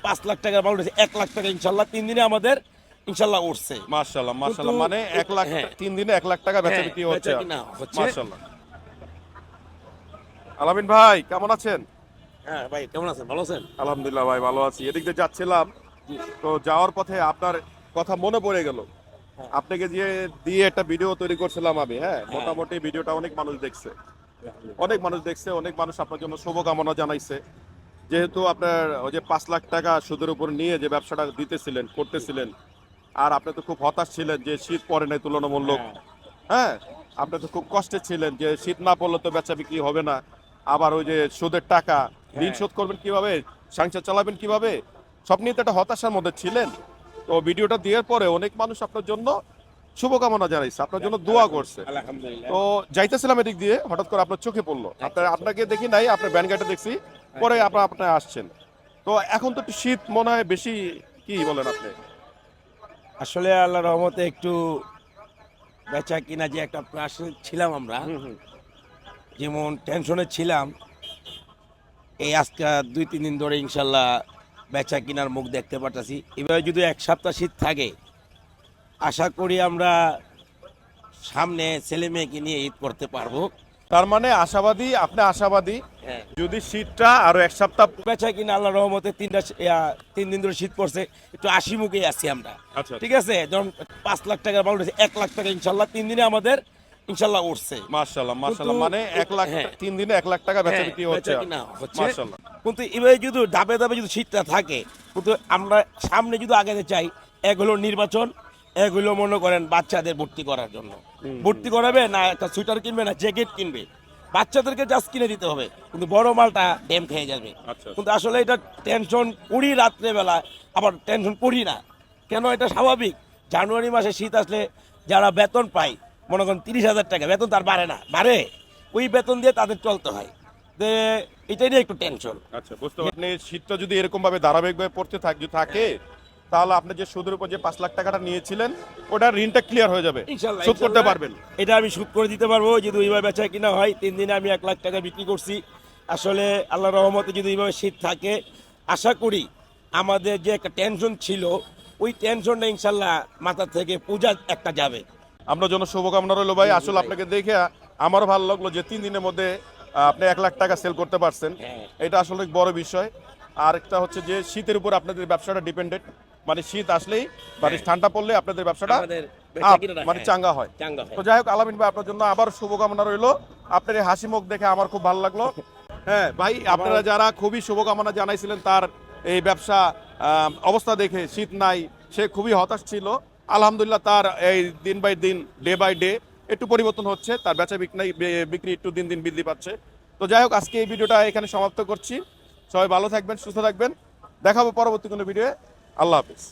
5 লাখ টাকার মাল উঠেছে 1 লাখ টাকা ইনশাল্লাহ 3 দিনে আমাদের ইনশাল্লাহ উঠছে। মাশাআল্লাহ মাশাআল্লাহ, মানে 1 লাখ 3 দিনে 1 লাখ টাকা বেচা বিক্রি হচ্ছে। মাশাআল্লাহ। আলামিন ভাই কেমন আছেন? হ্যাঁ ভাই কেমন আছেন, ভালো আছেন? আলহামদুলিল্লাহ ভাই ভালো আছি। এদিক দিয়ে যাচ্ছিলাম, তো যাওয়ার পথে আপনার কথা মনে পড়ে গেল। আপনাকে দিয়ে একটা ভিডিও তৈরি করছিলাম আমি, হ্যাঁ মোটামুটি ভিডিওটা অনেক মানুষ দেখছে, অনেক মানুষ আপনার জন্য শুভকামনা জানাইছে। যেহেতু আপনার ওই যে 5 লাখ টাকা সুদের উপর নিয়ে যে ব্যবসাটা করতেছিলেন, আর আপনি তো খুব হতাশ ছিলেন যে শীত পড়ে নাই তুলনামূলক, হ্যাঁ আপনি তো খুব কষ্টে ছিলেন যে শীত না পড়লে তো বেচা বিক্রি হবে না, আবার ওই যে সুদের টাকা ঋণ শোধ করবেন কিভাবে, সংসার চালাবেন কিভাবে, সব নিয়ে তো একটা হতাশার মধ্যে ছিলেন। তো ভিডিওটা দেওয়ার পরে অনেক মানুষ আপনার জন্য শুভকামনা জানাইছে, আপনার জন্য দোয়া করছে। আলহামদুলিল্লাহ। তো যাইতেছিলাম এদিক দিয়ে, হঠাৎ করে আপনার চোখে পড়লো, আপনাকে দেখি নাই, আপনার ব্যান গাড়িটা দেখছি, পরে আপনার আসছেন। তো এখন তো একটু শীত মনে হয় বেশি, কি বলেন আপনি? আসলে আল্লাহর রহমতে একটু বেচা কিনা যে একটা প্রাসে ছিলাম আমরা, যেমন টেনশনে ছিলাম, এই আজকে 2-3 দিন ধরে ইনশাল্লাহ বেচা কিনার মুখ দেখতে পারতাছি। এভাবে যদি 1 সপ্তাহ শীত থাকে, আশা করি আমরা সামনে ছেলে মেয়েকে নিয়ে ঈদ করতে পারবো। তার মানে আশাবাদী, আপনি আশাবাদী হ্যাঁ, যদি শীতটা আরো 1 সপ্তাহ। বেচা কিনা আল্লাহ রহমতে 3 দিন ধরে শীত পড়ছে, একটু হাসি মুখে আছি আমরা। আচ্ছা ঠিক আছে, যখন 5 লাখ টাকার মাল উঠেছে 1 লাখ টাকা ইনশাল্লাহ 3 দিনে আমাদের ইনশাল্লাহ উঠছে। মাশাআল্লাহ মাশাআল্লাহ, মানে 1 লাখ 3 দিনে 1 লাখ টাকা বেচা বিক্রি হচ্ছে। মাশাআল্লাহ। কিন্তু এভাবে যদি ধাপে ধাপে যদি শীতটা থাকে, কিন্তু আমরা সামনে যদি আগাতে চাই, এক হলো নির্বাচন, এক হলো মনে করেন বাচ্চাদের ভর্তি করার জন্য। ভর্তি করাবে না, একটা সুইটার কিনবে না জ্যাকেট কিনবে, বাচ্চাদেরকে জাস্ট কিনে দিতে হবে, কিন্তু বড় মালটা ড্যাম খেয়ে যাবে। আচ্ছা। কিন্তু আসলে এটা টেনশন করি রাত্রেবেলা, আবার টেনশন করি না কেন, এটা স্বাভাবিক। জানুয়ারি মাসে শীত আসলে যারা বেতন পায়, মনে করেন 30,000 টাকা বেতন, তার বাড়ে না, বাড়ে ওই বেতন দিয়ে তাদের চলতে হয়, যে এটাই নিয়ে একটু টেনশন। আচ্ছা বুঝতে পারছি। আপনি শীতটা যদি এরকম ভাবে ধারাবাহিকভাবে পড়তে থাকে, তাহলে আপনি যে সুদের উপর যে 5 লাখ টাকাটা নিয়েছিলেন, ওটার ঋণটা ক্লিয়ার হয়ে যাবে, ইনশাল্লাহ শোধ করতে পারবেন। এটা আমি শুট করে দিতে পারবো যদি ওইভাবে বেচা কিনা হয়। 3 দিনে আমি 1 লাখ টাকা বিক্রি করছি। আসলে আল্লাহ রহমতে যদি এইভাবে শীত থাকে, আশা করি আমাদের যে একটা টেনশন ছিল, ওই টেনশনটা ইনশাল্লাহ মাথা থেকে পূজা একটা যাবে। আপনার জন্য শুভকামনা রইলো ভাই। আসলে আপনাকে দেখে আমারও ভালো লাগলো যে 3 দিনের মধ্যে আপনি 1 লাখ টাকা সেল করতে পারছেন, এটা আসলে এক বড় বিষয়। আর একটা হচ্ছে যে শীতের উপর আপনাদের ব্যবসাটা ডিপেন্ডেন্ট, মানে শীত আসলেই মানে ঠান্ডা পড়লে আপনাদের ব্যবসাটা আমাদের বেচা কিনাটা, মানে চাঙ্গা হয়। চাঙ্গা হয়। তো যাই হোক আলামিন ভাই, আপনার জন্য আবার শুভকামনা রইলো। আপনার এই হাসি মুখ দেখে আমার খুব ভালো লাগলো। হ্যাঁ ভাই, আপনারা যারা খুবই শুভকামনা জানাইছিলেন তার এই ব্যবসা অবস্থা দেখে, শীত নাই, সে খুবই হতাশ ছিল, আলহামদুলিল্লাহ তার এই দিন বাই দিন, ডে বাই ডে একটু পরিবর্তন হচ্ছে, তার বেচা বিক্রি একটু দিন দিন বৃদ্ধি পাচ্ছে। তো যাই হোক আজকে এই ভিডিওটা এখানে সমাপ্ত করছি। সবাই ভালো থাকবেন, সুস্থ থাকবেন, দেখাবো পরবর্তী কোনো ভিডিও। আল্লাহ হাফিজ।